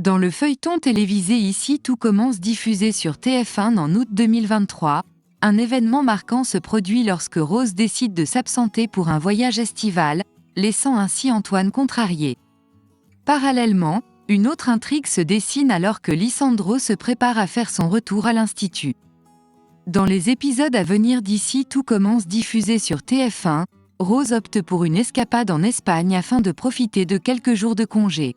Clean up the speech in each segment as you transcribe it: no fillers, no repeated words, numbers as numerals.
Dans le feuilleton télévisé Ici tout commence diffusé sur TF1 en août 2023, un événement marquant se produit lorsque Rose décide de s'absenter pour un voyage estival, laissant ainsi Antoine contrarié. Parallèlement, une autre intrigue se dessine alors que Lisandro se prépare à faire son retour à l'Institut. Dans les épisodes à venir d'Ici tout commence diffusé sur TF1, Rose opte pour une escapade en Espagne afin de profiter de quelques jours de congé.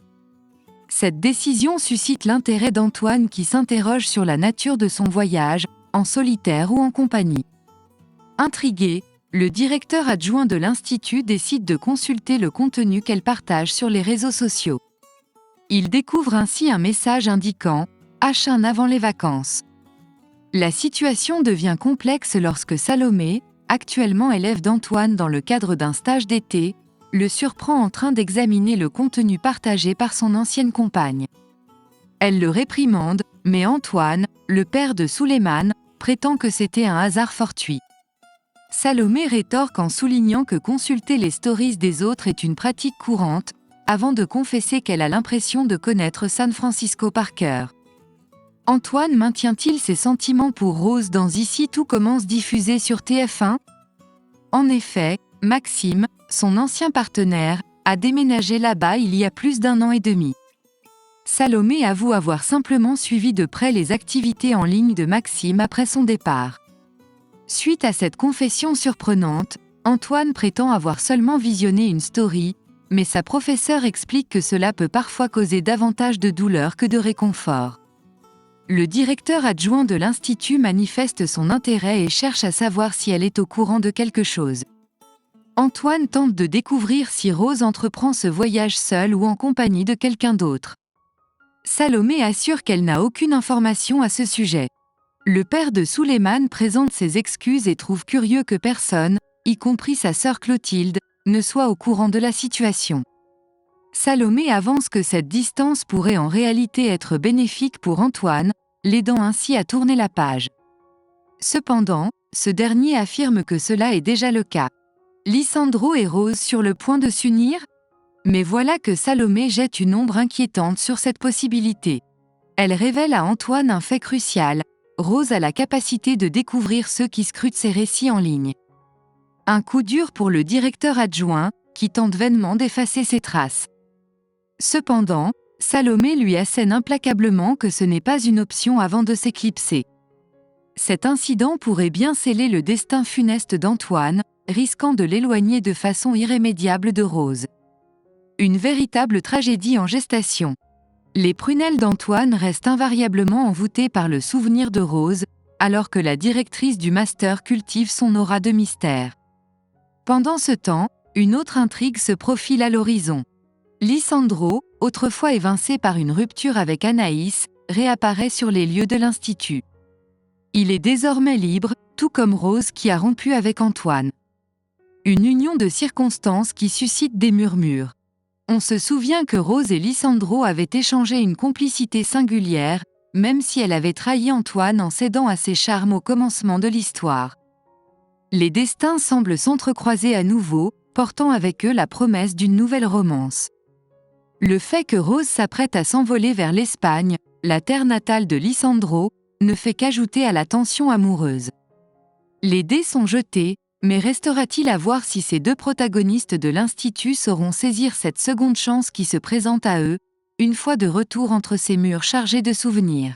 Cette décision suscite l'intérêt d'Antoine qui s'interroge sur la nature de son voyage, en solitaire ou en compagnie. Intrigué, le directeur adjoint de l'Institut décide de consulter le contenu qu'elle partage sur les réseaux sociaux. Il découvre ainsi un message indiquant « H1 avant les vacances ». La situation devient complexe lorsque Salomé, actuellement élève d'Antoine dans le cadre d'un stage d'été, le surprend en train d'examiner le contenu partagé par son ancienne compagne. Elle le réprimande, mais Antoine, le père de Souleymane, prétend que c'était un hasard fortuit. Salomé rétorque en soulignant que consulter les stories des autres est une pratique courante, avant de confesser qu'elle a l'impression de connaître San Francisco par cœur. Antoine maintient-il ses sentiments pour Rose dans Ici tout commence diffusé sur TF1 ? En effet, Maxime, son ancien partenaire, a déménagé là-bas il y a plus d'1 an et demi. Salomé avoue avoir simplement suivi de près les activités en ligne de Maxime après son départ. Suite à cette confession surprenante, Antoine prétend avoir seulement visionné une story, mais sa professeure explique que cela peut parfois causer davantage de douleur que de réconfort. Le directeur adjoint de l'Institut manifeste son intérêt et cherche à savoir si elle est au courant de quelque chose. Antoine tente de découvrir si Rose entreprend ce voyage seule ou en compagnie de quelqu'un d'autre. Salomé assure qu'elle n'a aucune information à ce sujet. Le père de Souleymane présente ses excuses et trouve curieux que personne, y compris sa sœur Clotilde, ne soit au courant de la situation. Salomé avance que cette distance pourrait en réalité être bénéfique pour Antoine, l'aidant ainsi à tourner la page. Cependant, ce dernier affirme que cela est déjà le cas. Lisandro et Rose sur le point de s'unir ? Mais voilà que Salomé jette une ombre inquiétante sur cette possibilité. Elle révèle à Antoine un fait crucial. Rose a la capacité de découvrir ceux qui scrutent ses récits en ligne. Un coup dur pour le directeur adjoint, qui tente vainement d'effacer ses traces. Cependant, Salomé lui assène implacablement que ce n'est pas une option avant de s'éclipser. Cet incident pourrait bien sceller le destin funeste d'Antoine, risquant de l'éloigner de façon irrémédiable de Rose. Une véritable tragédie en gestation. Les prunelles d'Antoine restent invariablement envoûtées par le souvenir de Rose, alors que la directrice du master cultive son aura de mystère. Pendant ce temps, une autre intrigue se profile à l'horizon. Lisandro, autrefois évincé par une rupture avec Anaïs, réapparaît sur les lieux de l'Institut. Il est désormais libre, tout comme Rose qui a rompu avec Antoine. Une union de circonstances qui suscite des murmures. On se souvient que Rose et Lisandro avaient échangé une complicité singulière, même si elle avait trahi Antoine en cédant à ses charmes au commencement de l'histoire. Les destins semblent s'entrecroiser à nouveau, portant avec eux la promesse d'une nouvelle romance. Le fait que Rose s'apprête à s'envoler vers l'Espagne, la terre natale de Lisandro, ne fait qu'ajouter à la tension amoureuse. Les dés sont jetés, mais restera-t-il à voir si ces deux protagonistes de l'Institut sauront saisir cette seconde chance qui se présente à eux, une fois de retour entre ces murs chargés de souvenirs.